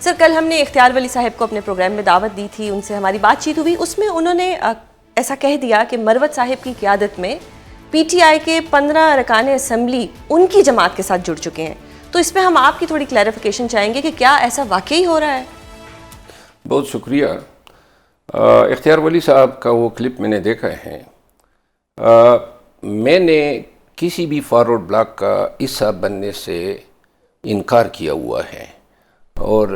سر کل ہم نے اختیار ولی صاحب کو اپنے پروگرام میں دعوت دی تھی، ان سے ہماری بات چیت ہوئی، اس میں انہوں نے ایسا کہہ دیا کہ مروت صاحب کی قیادت میں پی ٹی آئی کے 15 ارکان اسمبلی ان کی جماعت کے ساتھ جڑ چکے ہیں. تو اس پہ ہم آپ کی تھوڑی کلیریفیکیشن چاہیں گے کہ کیا ایسا واقعی ہو رہا ہے؟ بہت شکریہ. اختیار ولی صاحب کا وہ کلپ میں نے دیکھا ہے. میں نے کسی بھی فارورڈ بلاک کا حصہ بننے سے انکار کیا ہوا ہے، اور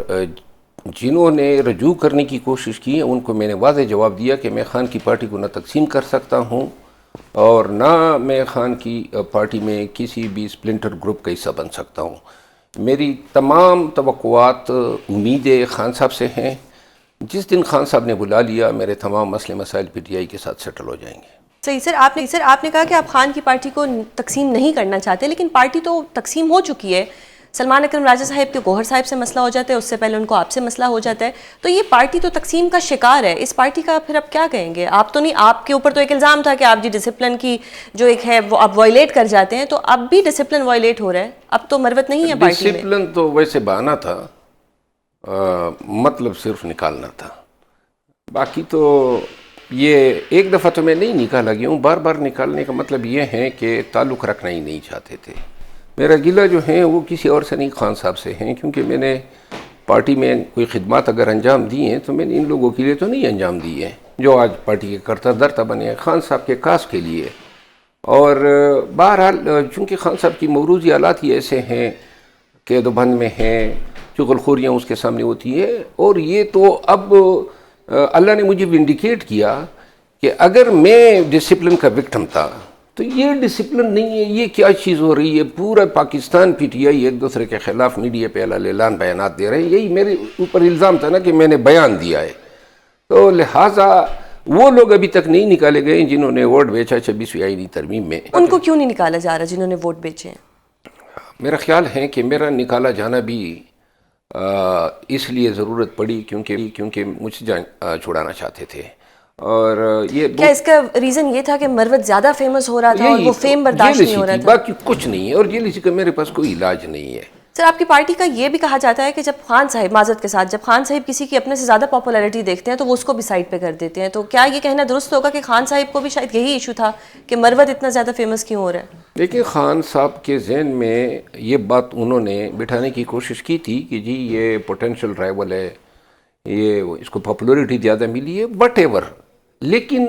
جنہوں نے رجوع کرنے کی کوشش کی ان کو میں نے واضح جواب دیا کہ میں خان کی پارٹی کو نہ تقسیم کر سکتا ہوں اور نہ میں خان کی پارٹی میں کسی بھی اسپلنٹر گروپ کا حصہ بن سکتا ہوں. میری تمام توقعات امیدیں خان صاحب سے ہیں. جس دن خان صاحب نے بلا لیا میرے تمام مسئلے مسائل پی ٹی آئی کے ساتھ سیٹل ہو جائیں گے. صحیح. سر آپ نے کہا کہ آپ خان کی پارٹی کو تقسیم نہیں کرنا چاہتے، لیکن پارٹی تو تقسیم ہو چکی ہے. سلمان اکرم راجہ صاحب کے گوہر صاحب سے مسئلہ ہو جاتا ہے، اس سے پہلے ان کو آپ سے مسئلہ ہو جاتا ہے، تو یہ پارٹی تو تقسیم کا شکار ہے. اس پارٹی کا پھر اب کیا کہیں گے؟ آپ تو نہیں، آپ کے اوپر تو ایک الزام تھا کہ آپ جی ڈسپلن کی جو ایک ہے وہ آپ وائلیٹ کر جاتے ہیں، تو اب بھی ڈسپلن وائلیٹ ہو رہا ہے. اب تو مروت نہیں ہے پارٹی میں. ڈسپلن تو ویسے بہانا تھا، مطلب صرف نکالنا تھا. باقی تو یہ ایک دفعہ تو میں نہیں نکالا گیا ہوں، بار بار نکالنے کا مطلب یہ ہے کہ تعلق رکھنا ہی نہیں چاہتے تھے. میرا گلہ جو ہے وہ کسی اور سے نہیں، خان صاحب سے ہیں، کیونکہ میں نے پارٹی میں کوئی خدمات اگر انجام دی ہیں تو میں نے ان لوگوں کے لیے تو نہیں انجام دی ہے جو آج پارٹی کے کرتا دھرتا بنے ہیں، خان صاحب کے کاس کے لیے. اور بہرحال چونکہ خان صاحب کی موروثی حالات ہی ایسے ہیں، قید و بند میں ہیں، چغل خوریاں اس کے سامنے ہوتی ہیں، اور یہ تو اب اللہ نے مجھے ونڈیکیٹ کیا کہ اگر میں ڈسپلن کا وکٹم تھا تو یہ ڈسپلن نہیں ہے. یہ کیا چیز ہو رہی ہے؟ پورا پاکستان پی ٹی آئی ایک دوسرے کے خلاف میڈیا پہ اعلان بیانات دے رہے ہیں. یہی میرے اوپر الزام تھا نا کہ میں نے بیان دیا ہے. تو لہٰذا وہ لوگ ابھی تک نہیں نکالے گئے جنہوں نے ووٹ بیچا 26ویں آئینی ترمیم میں. ان کو کیوں نہیں نکالا جا رہا جنہوں نے ووٹ بیچے ہیں؟ میرا خیال ہے کہ میرا نکالا جانا بھی اس لیے ضرورت پڑی کیونکہ مجھ سے چھڑانا چاہتے تھے. اور یہ کیا اس کا ریزن یہ تھا کہ مروت زیادہ فیمس ہو رہا تھا اور وہ فیم برداشت نہیں ہو رہا تھا؟ باقی کچھ نہیں ہے، اور جیلسی کا میرے پاس کوئی علاج نہیں ہے. سر آپ کی پارٹی کا یہ بھی کہا جاتا ہے کہ جب خان صاحب، معذرت کے ساتھ، جب خان صاحب کسی کی اپنے سے زیادہ پاپولیرٹی دیکھتے ہیں تو وہ اس کو بھی سائڈ پہ کر دیتے ہیں. تو کیا یہ کہنا درست ہوگا کہ خان صاحب کو بھی شاید یہی ایشو تھا کہ مروت اتنا زیادہ فیمس کیوں ہو رہا ہے؟ دیکھیں، خان صاحب کے ذہن میں یہ بات انہوں نے بٹھانے کی کوشش کی تھی کہ جی یہ پوٹینشیل رائیول ہے، یہ اس کو پاپولیرٹی زیادہ ملی ہے، وٹ ایور. لیکن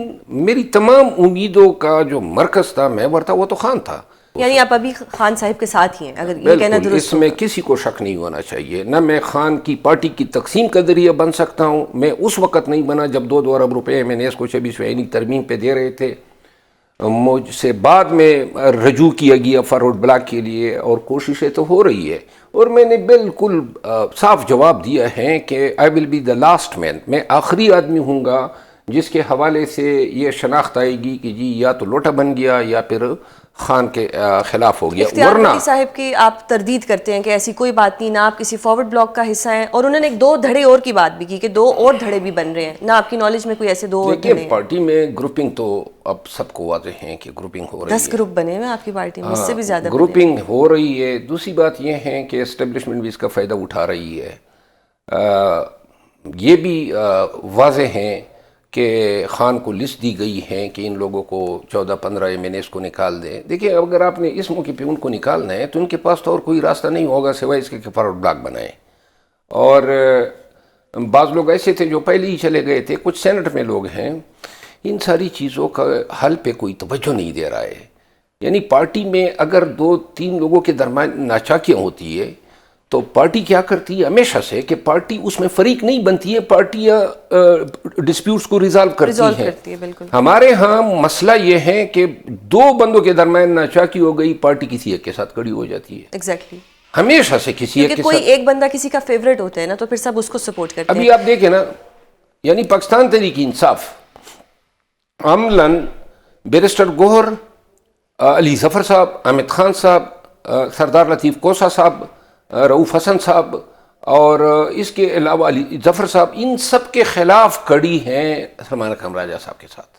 میری تمام امیدوں کا جو مرکز تھا، محور تھا، وہ تو خان تھا. یعنی آپ ابھی خان صاحب کے ساتھ ہی ہیں، اگر یہ کہنا درست اس میں کسی کو شک نہیں ہونا چاہیے. نہ میں خان کی پارٹی کی تقسیم کا ذریعہ بن سکتا ہوں. میں اس وقت نہیں بنا جب 2 ارب روپے میں نے اس کو 26ویں آئینی ترمیم پہ دے رہے تھے. مجھ سے بعد میں رجوع کیا گیا فارورڈ بلاک کے لیے، اور کوششیں تو ہو رہی ہے. اور میں نے بالکل صاف جواب دیا ہے کہ آئی will be the last main. میں آخری آدمی ہوں گا جس کے حوالے سے یہ شناخت آئے گی کہ جی یا تو لوٹا بن گیا یا پھر خان کے خلاف ہو گیا. اختیار ولی صاحب کی آپ تردید کرتے ہیں کہ ایسی کوئی بات نہیں، نہ آپ کسی فارورڈ بلاک کا حصہ ہیں، اور انہوں نے 2 دھڑے اور کی بات بھی کی کہ 2 اور دھڑے بھی بن رہے ہیں. نہ آپ کی نالج میں کوئی ایسے 2 اور دھڑے ہیں؟ پارٹی میں گروپنگ تو اب سب کو واضح ہے کہ گروپنگ ہو رہی ہے. 10 گروپ بنے ہوئے آپ کی پارٹی میں، اس سے بھی زیادہ گروپنگ ہو رہی ہے. دوسری بات یہ ہے کہ اسٹیبلشمنٹ بھی اس کا فائدہ اٹھا رہی ہے. یہ بھی واضح ہے کہ خان کو لسٹ دی گئی ہے کہ ان لوگوں کو 14-15 ایم این ایس کو نکال دیں. دیکھیں، اگر آپ نے اس موقع پہ ان کو نکالنا ہے تو ان کے پاس تو اور کوئی راستہ نہیں ہوگا سوائے اس کے کہ فارورڈ بلاک بنائیں. اور بعض لوگ ایسے تھے جو پہلے ہی چلے گئے تھے، کچھ سینٹ میں لوگ ہیں. ان ساری چیزوں کا حل پہ کوئی توجہ نہیں دے رہا ہے. یعنی پارٹی میں اگر 2-3 لوگوں کے درمیان ناچاکیاں ہوتی ہے تو پارٹی کیا کرتی ہے ہمیشہ سے کہ پارٹی اس میں فریق نہیں بنتی ہے، پارٹیاں ڈسپیوٹس کو ریزالو کرتی ہیں. ہمارے ہاں مسئلہ یہ ہے کہ 2 بندوں کے درمیان ناچاکی ہو گئی، پارٹی کسی ایک کے ساتھ کھڑی ہو جاتی ہے. ایگزیکٹلی، ہمیشہ سے کسی ایک کے ساتھ. کوئی ایک بندہ کسی کا فیوریٹ ہوتا ہے نا تو پھر سب اس کو سپورٹ کرتے ہیں. ابھی آپ دیکھیں نا، یعنی پاکستان تحریک انصاف عملاً بیرسٹر گوہر، علی ظفر صاحب، حامد خان صاحب، سردار لطیف کوسا صاحب، رؤوف حسن صاحب، اور اس کے علاوہ علی ظفر صاحب، ان سب کے خلاف کھڑی ہیں سلمان اکرم راجہ صاحب کے ساتھ.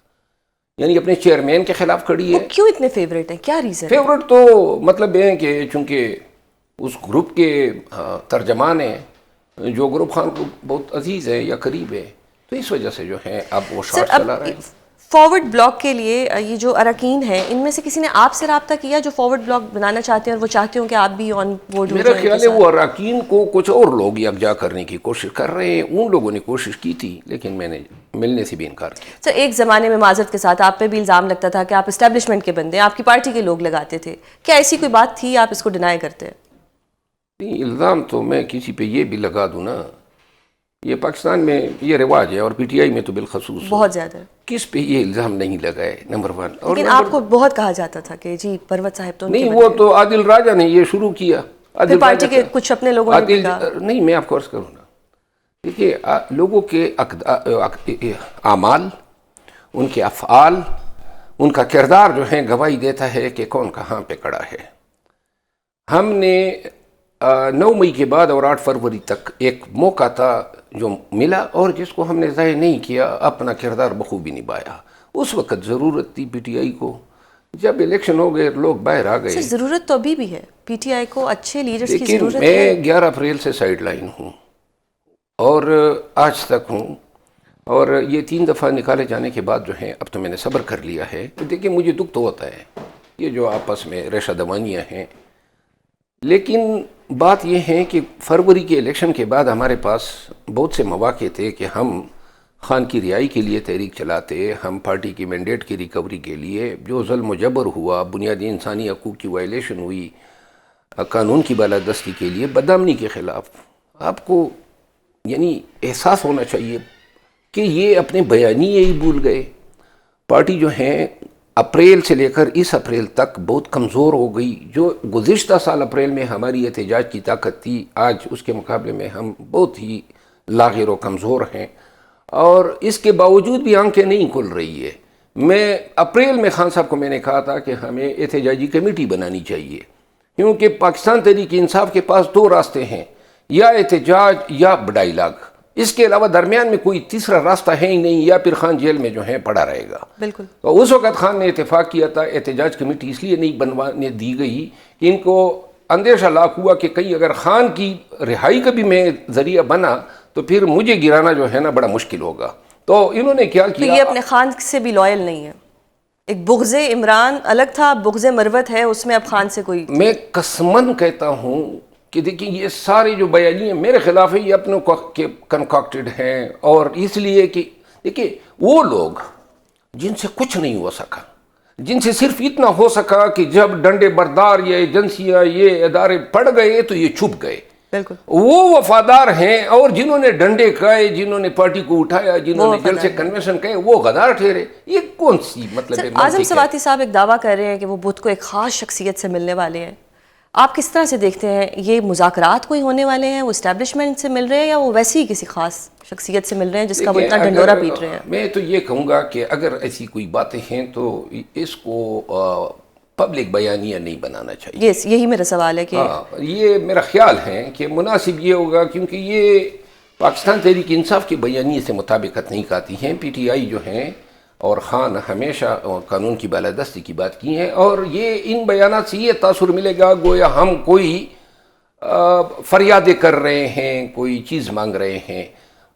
یعنی اپنے چیئرمین کے خلاف کھڑی ہے. کیوں اتنے فیوریٹ ہیں؟ کیا ریزن؟ فیوریٹ تو مطلب یہ ہے کہ چونکہ اس گروپ کے ترجمان ہیں جو گروپ خان کو بہت عزیز ہے یا قریب ہے، تو اس وجہ سے جو ہے اب وہ سر شارٹ اب چلا رہے ہیں۔ فارورڈ بلاک کے لیے یہ جو اراکین ہیں، ان میں سے کسی نے آپ سے رابطہ کیا جو فارورڈ بلاک بنانا چاہتے ہیں اور وہ چاہتے ہوں کہ آپ بھی آن بورڈ ہو میرا جائیں؟ خیال ہے وہ اراکین کو کچھ اور لوگ یکجا کرنے کی کوشش کر رہے ہیں، ان لوگوں نے کوشش کی تھی لیکن میں نے ملنے سے بھی انکار کیا۔ سر ایک زمانے میں معذرت کے ساتھ آپ پہ بھی الزام لگتا تھا کہ آپ اسٹیبلشمنٹ کے بندے ہیں، آپ کی پارٹی کے لوگ لگاتے تھے، کیا ایسی کوئی بات تھی؟ آپ اس کو ڈینائی کرتے ہیں؟ نہیں، الزام تو میں کسی پہ یہ بھی لگا دوں نا، یہ پاکستان میں یہ رواج ہے اور پی ٹی آئی میں تو بالخصوص بہت زیادہ ہے، کس پہ یہ الزام نہیں لگائے، نمبر ون۔ اور لیکن آپ کو بہت کہا جاتا تھا کہ جی پروت صاحب تو ان کے نہیں، بندے وہ تو عادل راجہ نے یہ شروع کیا۔ پھر عادل پارٹی راجہ کے کچھ اپنے لوگوں نے بھی کہا۔ نہیں، میں آپ کو عرض کروں نا، دیکھیے لوگوں کے اعمال، ان کے افعال، ان کا کردار جو ہے گواہی دیتا ہے کہ کون کہاں پہ کڑا ہے۔ ہم نے 9 مئی کے بعد اور 8 فروری تک ایک موقع تھا جو ملا اور جس کو ہم نے ضائع نہیں کیا، اپنا کردار بخوبی نبھایا۔ اس وقت ضرورت تھی پی ٹی آئی کو، جب الیکشن ہو گئے لوگ باہر آ گئے۔ سر ضرورت تو ابھی بھی ہے، پی ٹی آئی کو اچھے لیڈرز کی لیکن ضرورت میں ہے۔ 11 اپریل سے سائیڈ لائن ہوں اور آج تک ہوں، اور یہ 3 دفعہ نکالے جانے کے بعد جو ہے اب تو میں نے صبر کر لیا ہے۔ دیکھیں مجھے دکھ تو ہوتا ہے، یہ جو آپس میں ریشہ دوانیاں ہیں، لیکن بات یہ ہے کہ فروری کے الیکشن کے بعد ہمارے پاس بہت سے مواقع تھے کہ ہم خان کی رہائی کے لیے تحریک چلاتے، ہم پارٹی کی مینڈیٹ کی ریکوری کے لیے، جو ظلم و جبر ہوا، بنیادی انسانی حقوق کی وائلیشن ہوئی، قانون کی بالادستی کے لیے، بدامنی کے خلاف، آپ کو یعنی احساس ہونا چاہیے کہ یہ اپنے بیانیے ہی بھول گئے۔ پارٹی جو ہے اپریل سے لے کر اس اپریل تک بہت کمزور ہو گئی۔ جو گزشتہ سال اپریل میں ہماری احتجاج کی طاقت تھی، آج اس کے مقابلے میں ہم بہت ہی لاغر و کمزور ہیں، اور اس کے باوجود بھی آنکھیں نہیں کھل رہی ہے۔ میں اپریل میں خان صاحب کو میں نے کہا تھا کہ ہمیں احتجاجی کمیٹی بنانی چاہیے، کیونکہ پاکستان تحریک انصاف کے پاس 2 راستے ہیں، یا احتجاج یا ڈائیلاگ، اس کے علاوہ درمیان میں کوئی تیسرا راستہ ہے ہی نہیں، یا پھر خان جیل میں جو ہے پڑا رہے گا۔ بالکل۔ تو اس وقت خان نے اتفاق کیا تھا، احتجاج کمیٹی اس لیے نہیں بنوانے دی گئی کہ ان کو اندیشہ لاحق ہوا کہ کہیں اگر خان کی رہائی کا بھی میں ذریعہ بنا تو پھر مجھے گرانا جو ہے نا بڑا مشکل ہوگا۔ تو انہوں نے کیا تو کیا، یہ اپنے خان سے بھی لائل نہیں ہے، ایک بغض عمران الگ تھا، بغض مروت ہے، اس میں اب خان سے کوئی۔ میں قسماً کہتا ہوں کہ دیکھیں یہ سارے جو بیانیے میرے خلاف ہیں، یہ اپنے کنکاکٹڈ ہیں، اور اس لیے کہ دیکھیں وہ لوگ جن سے کچھ نہیں ہو سکا، جن سے صرف اتنا ہو سکا کہ جب ڈنڈے بردار یہ ایجنسیاں یہ ادارے پڑ گئے تو یہ چھپ گئے، بالکل وہ وفادار ہیں، اور جنہوں نے ڈنڈے کھائے، جنہوں نے پارٹی کو اٹھایا، جنہوں نے جل سے کنونشن کہے، وہ غدار ٹھہرے۔ یہ کون سی مطلب ہے؟ اعظم سواتی صاحب ایک دعویٰ کر رہے ہیں کہ وہ بدھ کو ایک خاص شخصیت سے ملنے والے ہیں، آپ کس طرح سے دیکھتے ہیں؟ یہ مذاکرات کوئی ہونے والے ہیں، وہ اسٹیبلشمنٹ سے مل رہے ہیں، یا وہ ویسے ہی کسی خاص شخصیت سے مل رہے ہیں جس کا وہ اتنا ڈنڈورا پیٹ رہے ہیں؟ میں تو یہ کہوں گا کہ اگر ایسی کوئی باتیں ہیں تو اس کو پبلک بیانیہ نہیں بنانا چاہیے۔ یس، یہی میرا سوال ہے کہ یہ میرا خیال ہے کہ مناسب یہ ہوگا، کیونکہ یہ پاکستان تحریک انصاف کے بیانیے سے مطابقت نہیں کھاتی ہیں۔ پی ٹی آئی جو ہیں اور خان ہمیشہ قانون کی بالادستی کی بات کی ہیں، اور یہ ان بیانات سے یہ تاثر ملے گا گویا ہم کوئی فریادیں کر رہے ہیں، کوئی چیز مانگ رہے ہیں۔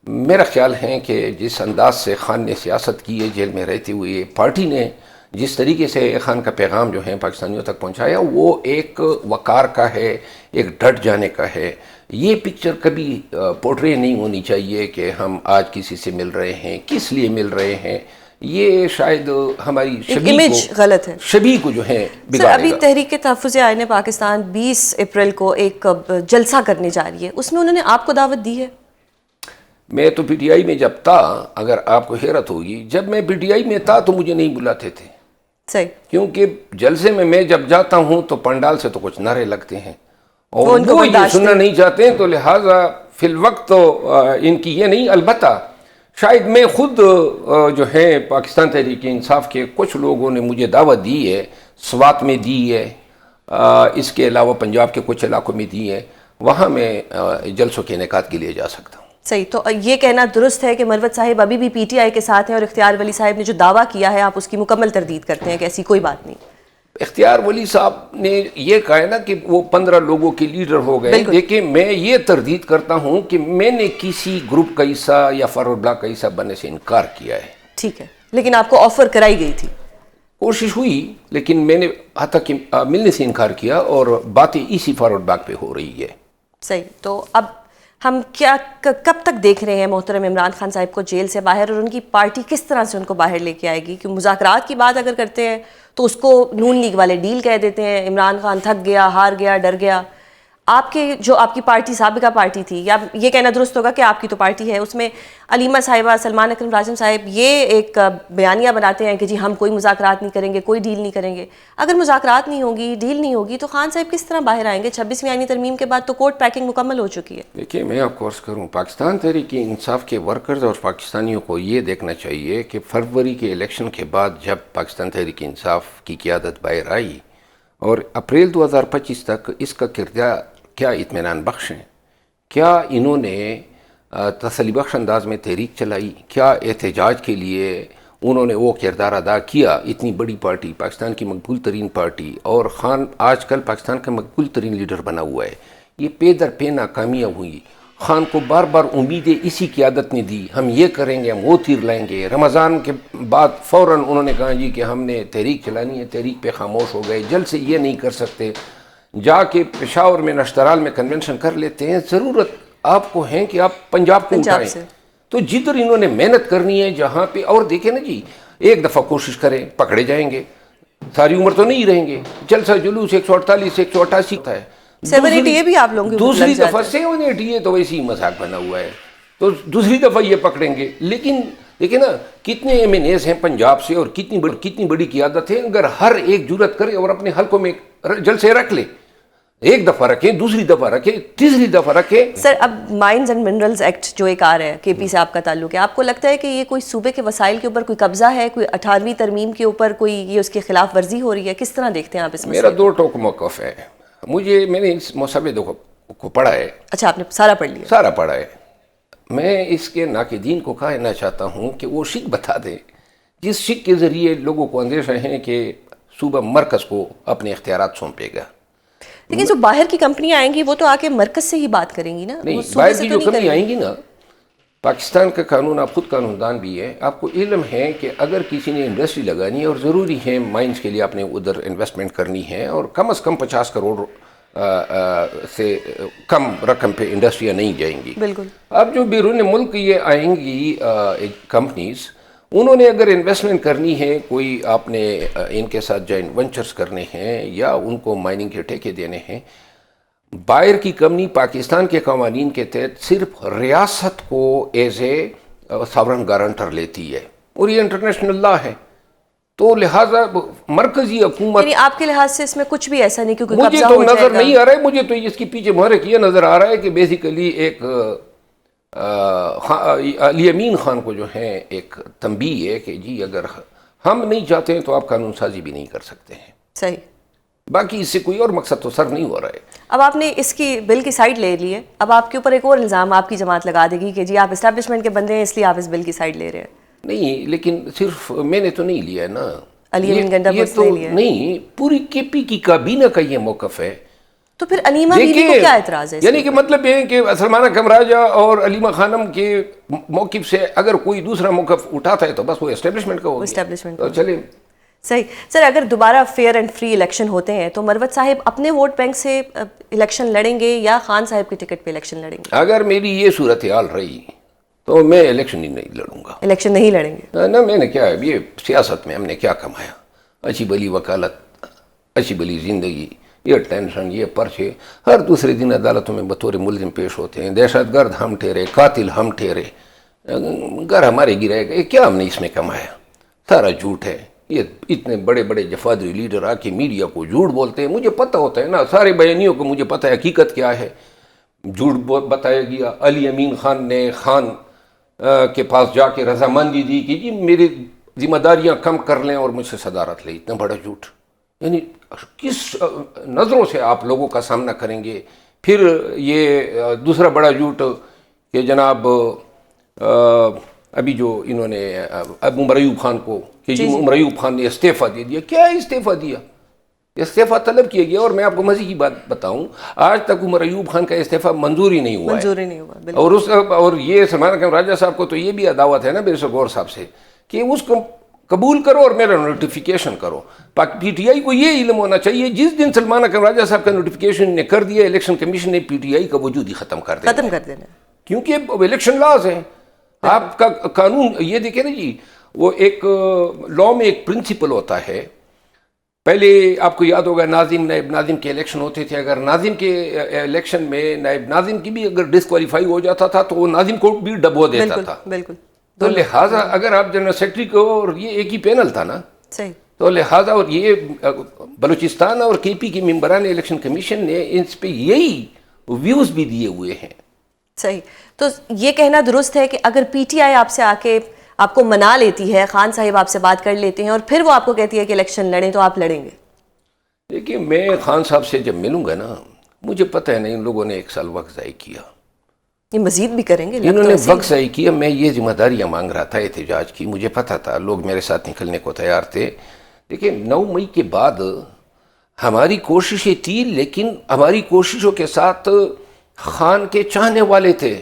میرا خیال ہے کہ جس انداز سے خان نے سیاست کی ہے جیل میں رہتے ہوئے، پارٹی نے جس طریقے سے خان کا پیغام جو ہے پاکستانیوں تک پہنچایا، وہ ایک وقار کا ہے، ایک ڈٹ جانے کا ہے۔ یہ پکچر کبھی پورٹرے نہیں ہونی چاہیے کہ ہم آج کسی سے مل رہے ہیں، کس لیے مل رہے ہیں۔ یہ شاید ہماری امیج غلط ہے، شبیہ کو جو ہے سر بگاڑے ابھی گا۔ تحریک تحفظ آئین پاکستان 20 اپریل کو ایک جلسہ کرنے جا رہی ہے، اس میں انہوں نے آپ کو دعوت دی ہے؟ میں تو پی ٹی آئی میں جب تھا، اگر آپ کو حیرت ہوگی، جب میں پی ٹی آئی میں تھا تو مجھے نہیں بلاتے تھے، صحیح، کیونکہ جلسے میں جب جاتا ہوں تو پنڈال سے تو کچھ نعرے لگتے ہیں، اور وہ ان کو وہ یہ برداشت سننا نہیں چاہتے ہیں، تو لہٰذا فی الوقت تو ان کی یہ نہیں۔ البتہ شاید میں خود جو ہے پاکستان تحریک انصاف کے کچھ لوگوں نے مجھے دعوت دی ہے، سوات میں دی ہے، اس کے علاوہ پنجاب کے کچھ علاقوں میں دی ہے، وہاں میں جلسوں کے انعقاد کے لیے جا سکتا ہوں۔ صحیح، تو یہ کہنا درست ہے کہ مروت صاحب ابھی بھی پی ٹی آئی کے ساتھ ہیں، اور اختیار ولی صاحب نے جو دعویٰ کیا ہے آپ اس کی مکمل تردید کرتے ہیں کہ ایسی کوئی بات نہیں؟ اختیار ولی صاحب نے یہ کہا ہے نا کہ وہ 15 لوگوں کے لیڈر ہو گئے. دیکھیں میں یہ تردید کرتا ہوں کہ میں نے کسی گروپ کا حصہ یا فارورڈ بلاک کا حصہ بننے سے انکار کیا ہے. ٹھیک ہے, لیکن آپ کو آفر کرائی گئی تھی؟ کوشش ہوئی, لیکن میں نے حتیٰ کہ ملنے سے انکار کیا, اور باتیں اسی فارورڈ بلاک پہ ہو رہی ہے. صحیح. تو اب ہم کیا کب تک دیکھ رہے ہیں محترم عمران خان صاحب کو جیل سے باہر, اور ان کی پارٹی کس طرح سے ان کو باہر لے کے آئے گی؟ کہ مذاکرات کی بات اگر کرتے ہیں تو اس کو نون لیگ والے ڈیل کہہ دیتے ہیں, عمران خان تھک گیا, ہار گیا, ڈر گیا. آپ کے جو آپ کی پارٹی سابقہ پارٹی تھی, یا یہ کہنا درست ہوگا کہ آپ کی تو پارٹی ہے, اس میں علیمہ صاحبہ, سلمان اکرم راجم صاحب یہ ایک بیانیہ بناتے ہیں کہ جی ہم کوئی مذاکرات نہیں کریں گے, کوئی ڈیل نہیں کریں گے. اگر مذاکرات نہیں ہوگی, ڈیل نہیں ہوگی, تو خان صاحب کس طرح باہر آئیں گے؟ 26ویں آئینی ترمیم کے بعد تو کورٹ پیکنگ مکمل ہو چکی ہے. دیکھیے میں آپ کو عرض کروں, پاکستان تحریک انصاف کے ورکرز اور پاکستانیوں کو یہ دیکھنا چاہیے کہ فروری کے الیکشن کے بعد جب پاکستان تحریک انصاف کی قیادت باہر آئی اور اپریل 2025 تک اس کا کردار کیا اطمینان بخش ہیں, کیا انہوں نے تسلی بخش انداز میں تحریک چلائی, کیا احتجاج کے لیے انہوں نے وہ کردار ادا کیا؟ اتنی بڑی پارٹی, پاکستان کی مقبول ترین پارٹی, اور خان آج کل پاکستان کا مقبول ترین لیڈر بنا ہوا ہے. یہ پے در پے ناکامیاں ہوئی. خان کو بار بار امیدیں اسی قیادت نے دی, ہم یہ کریں گے, ہم وہ تیر لائیں گے. رمضان کے بعد فوراً انہوں نے کہا جی کہ ہم نے تحریک چلانی ہے, تحریک پہ خاموش ہو گئے. جلد سے یہ نہیں کر سکتے, جا کے پشاور میں نشترال میں کنونشن کر لیتے ہیں. ضرورت آپ کو ہے کہ آپ پنجاب کو اٹھائیں. تو جدھر انہوں نے محنت کرنی ہے جہاں پہ, اور دیکھیں نا جی, ایک دفعہ کوشش کریں پکڑے جائیں گے, ساری عمر تو نہیں رہیں گے. جلسہ جلوس 148 188 ہوتا ہے, 780 بھی آپ لوگوں کی دوسری دفعہ 780 تو ویسے ہی مذاق بنا ہوا ہے, تو دوسری دفعہ یہ پکڑیں گے. لیکن دیکھیں نا کتنے ایم این ایز ہیں پنجاب سے, اور کتنی بڑی قیادت ہے. اگر ہر ایک جرت کرے اور اپنے حلقوں میں جلسے رکھ لے, ایک دفعہ رکھیں, دوسری دفعہ رکھیں, تیسری دفعہ رکھیں. سر اب مائنز اینڈ منرلز ایکٹ جو ایک آ رہا ہے, کے پی سے آپ کا تعلق ہے, آپ کو لگتا ہے کہ یہ کوئی صوبے کے وسائل کے اوپر کوئی قبضہ ہے, کوئی 18ویں ترمیم کے اوپر کوئی یہ اس کی خلاف ورزی ہو رہی ہے؟ کس طرح دیکھتے ہیں آپ اس میں؟ میرا 2 ٹوک موقف ہے. میں نے اس مسودے کو پڑھا ہے. اچھا, آپ نے سارا پڑھ لیا؟ سارا پڑھا ہے. میں اس کے ناقدین کو کہنا چاہتا ہوں کہ وہ شک بتا دیں جس شک کے ذریعے لوگوں کو اندیشہ ہے کہ صوبہ مرکز کو اپنے اختیارات سونپے گا. لیکن جو باہر کی کمپنیاں آئیں گی وہ تو آ کے مرکز سے ہی بات کریں گی نا. نہیں, باہر کی جو کمپنی آئیں گی نا, پاکستان کا قانون, آپ خود قانون دان بھی ہے, آپ کو علم ہے کہ اگر کسی نے انڈسٹری لگانی ہے, اور ضروری ہے مائنز کے لیے آپ نے ادھر انویسٹمنٹ کرنی ہے, اور کم از کم 50 کروڑ سے کم رقم پہ انڈسٹریاں نہیں جائیں گی. بالکل. اب جو بیرون ملک یہ آئیں گی کمپنیز, انہوں نے اگر انویسٹمنٹ کرنی ہے, کوئی آپ نے ان کے ساتھ جوائنٹ وینچرز کرنے ہیں یا ان کو مائننگ کے ٹھیکے دینے ہیں, باہر کی کمپنی پاکستان کے قوانین کے تحت صرف ریاست کو ایز اے ساورن گارنٹر لیتی ہے, اور یہ انٹرنیشنل لا ہے. تو لہٰذا مرکزی حکومت, یعنی آپ کے لحاظ سے اس میں کچھ بھی ایسا نہیں کہ مجھے تو نظر نہیں آ رہا ہے. مجھے تو اس کے پیچھے محرک یہ نظر آ رہا ہے کہ بیسیکلی ایک علی امین خان کو جو ہے ایک تنبیہ ہے کہ جی اگر ہم نہیں چاہتے ہیں تو آپ قانون سازی بھی نہیں کر سکتے ہیں. صحیح. باقی اس سے کوئی اور مقصد تو سر نہیں ہو رہا ہے. اب آپ نے اس کی بل کی سائڈ لے لی ہے, اب آپ کے اوپر ایک اور الزام آپ کی جماعت لگا دے گی کہ جی آپ اسٹیبلشمنٹ کے بندے ہیں اس لیے آپ اس بل کی سائڈ لے رہے ہیں. نہیں, لیکن صرف میں نے تو نہیں لیا ہے نا, علی امین گنڈا یہ تو نہیں, پوری کے پی کی کابینہ کا یہ موقف ہے. تو پھر علیمہ بیوی کو کیا اعتراض ہے؟ یعنی کہ مطلب یہ ہے کہ سلمان اکرم راجہ اور علیمہ خانم کے موقف سے اگر کوئی دوسرا موقف اٹھاتا ہے تو بس وہ اسٹیبلشمنٹ کا ہوگا. اسٹیبلشمنٹ تو چلے. صحیح. سر اگر دوبارہ فیئر اینڈ فری الیکشن ہوتے ہیں تو مروت صاحب اپنے ووٹ بینک سے الیکشن لڑیں گے یا خان صاحب کی ٹکٹ پہ الیکشن لڑیں گے؟ اگر میری یہ صورتحال رہی تو میں الیکشن ہی نہیں لڑوں گا. الیکشن نہیں لڑیں گے؟ نا, میں نے کیا ہے, یہ سیاست میں ہم نے کیا کمایا, اچھی بلی وکالت, اچھی بلی زندگی, یہ ٹینشن, یہ پرچے, ہر دوسرے دن عدالتوں میں بطور ملزم پیش ہوتے ہیں, دہشت گرد ہم ٹھہرے, قاتل ہم ٹھہرے, گھر ہمارے گرائے گئے. کیا ہم نے اس میں کمایا؟ سارا جھوٹ ہے. یہ اتنے بڑے بڑے جفادری لیڈر آ کے میڈیا کو جھوٹ بولتے ہیں. مجھے پتہ ہوتا ہے نا, سارے بیانیوں کو مجھے پتہ ہے حقیقت کیا ہے. جھوٹ بتایا گیا, علی امین خان نے خان کے پاس جا کے رضامندی دی کہ جی میری ذمہ داریاں کم کر لیں اور مجھ سے صدارت لیں. اتنا بڑا جھوٹ, یعنی کس نظروں سے آپ لوگوں کا سامنا کریں گے؟ پھر یہ دوسرا بڑا جھوٹ کہ جناب ابھی جو انہوں نے عمر ایوب خان کو کہ جی عمر ایوب خان نے استعفیٰ دے دیا. کیا استعفیٰ دیا؟ استعفیٰ طلب کیا گیا. اور میں آپ کو مزے کی بات بتاؤں, آج تک عمر ایوب خان کا استعفیٰ منظور ہی نہیں ہوا ہے. منظور ہی نہیں ہوا. اور یہ سلمان اکرم راجہ صاحب کو تو یہ بھی عداوت ہے نا بیرسٹر گور صاحب سے کہ اس کو قبول کرو اور میرا نوٹیفیکیشن کرو. پی ٹی آئی کو یہ علم ہونا چاہیے جس دن سلمان اکرم راجہ صاحب کا نوٹیفیکیشن نے کر دیا, الیکشن کمیشن نے پی ٹی آئی کا وجود ہی ختم کر دینا. کیونکہ الیکشن لاز ہیں. آپ کا قانون یہ دیکھیں نا جی, وہ ایک لا میں ایک پرنسپل ہوتا ہے. پہلے آپ کو یاد ہوگا ناظم نائب ناظم کے الیکشن ہوتے تھے. اگر ناظم کے الیکشن میں نائب ناظم کی بھی اگر ڈسکوالیفائی ہو جاتا تھا تو وہ ناظم کو بھی ڈبو دیتا تھا. بالکل. تو لہٰذا اگر آپ جنرل سیکرٹری کو, اور یہ ایک ہی پینل تھا نا, صحیح, تو لہٰذا اور یہ بلوچستان اور کے پی کی ممبران الیکشن کمیشن نے ان پہ یہی ویوز بھی دیے ہوئے ہیں. صحیح. تو یہ کہنا درست ہے کہ اگر پی ٹی آئی آپ سے آ کے آپ کو منا لیتی ہے, خان صاحب آپ سے بات کر لیتے ہیں اور پھر وہ آپ کو کہتی ہے کہ الیکشن لڑیں, تو آپ لڑیں گے؟ دیکھیے, میں خان صاحب سے جب ملوں گا نا, مجھے پتہ ہے نا ان لوگوں نے 1 سال وقت ضائع کیا. یہ مزید بھی کریں گے. انہوں نے وقت ضائع کیا. میں یہ ذمہ داریاں مانگ رہا تھا احتجاج کی, مجھے پتہ تھا لوگ میرے ساتھ نکلنے کو تیار تھے. دیکھیں 9 مئی کے بعد ہماری کوششیں تھی, لیکن ہماری کوششوں کے ساتھ خان کے چاہنے والے تھے,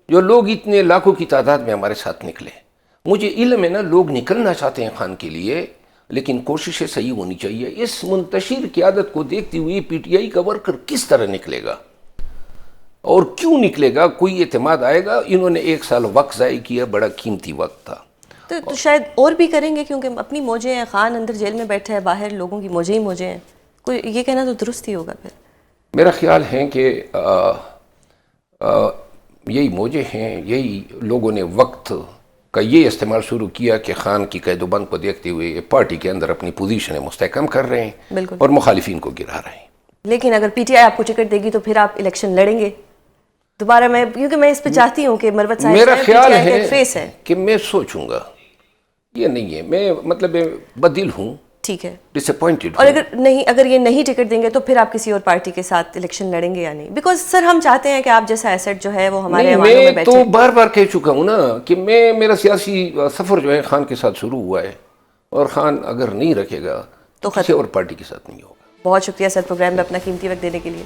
جو لوگ اتنے لاکھوں کی تعداد میں ہمارے ساتھ نکلے. مجھے علم ہے نا لوگ نکلنا چاہتے ہیں خان کے لیے, لیکن کوششیں صحیح ہونی چاہیے. اس منتشر قیادت کو دیکھتے ہوئے پی ٹی آئی کا ورکر کس طرح نکلے گا اور کیوں نکلے گا, کوئی اعتماد آئے گا؟ انہوں نے 1 سال وقت ضائع کیا, بڑا قیمتی وقت تھا. تو شاید اور بھی کریں گے, کیونکہ اپنی موجیں ہیں. خان اندر جیل میں بیٹھا ہے, باہر لوگوں کی موجیں ہی موجیں ہیں. کوئی یہ کہنا تو درست ہی ہوگا. پھر میرا خیال ہے کہ یہی موجیں ہیں, یہی لوگوں نے وقت کا یہ استعمال شروع کیا کہ خان کی قید و بند کو دیکھتے ہوئے پارٹی کے اندر اپنی پوزیشنیں مستحکم کر رہے ہیں. بالکل. اور مخالفین کو گرا رہے ہیں. لیکن اگر پی ٹی آئی آپ کو ٹکٹ دے گی تو پھر آپ الیکشن لڑیں گے دوبارہ؟ میں کیونکہ میں اس پہ چاہتی ہوں کہ مروت صاحب میرا خیال فیس ہے کہ میں سوچوں گا, یہ نہیں ہے میں مطلب بدل ہوں, ٹھیک ہے, ڈس اپوائنٹڈ. اور اگر یہ نہیں ٹکٹ دیں گے تو پھر آپ کسی اور پارٹی کے ساتھ الیکشن لڑیں گے یا نہیں؟ بیکاز سر ہم چاہتے ہیں کہ آپ جیسا ایسٹ جو ہے وہ ہمارے حوالوں میں بیٹھے. میں تو بار بار کہہ چکا ہوں نا کہ میرا سیاسی سفر جو ہے خان کے ساتھ شروع ہوا ہے, اور خان اگر نہیں رکھے گا تو کسی اور پارٹی کے ساتھ نہیں ہوگا. بہت شکریہ سر پروگرام میں اپنا قیمتی وقت دینے کے لیے.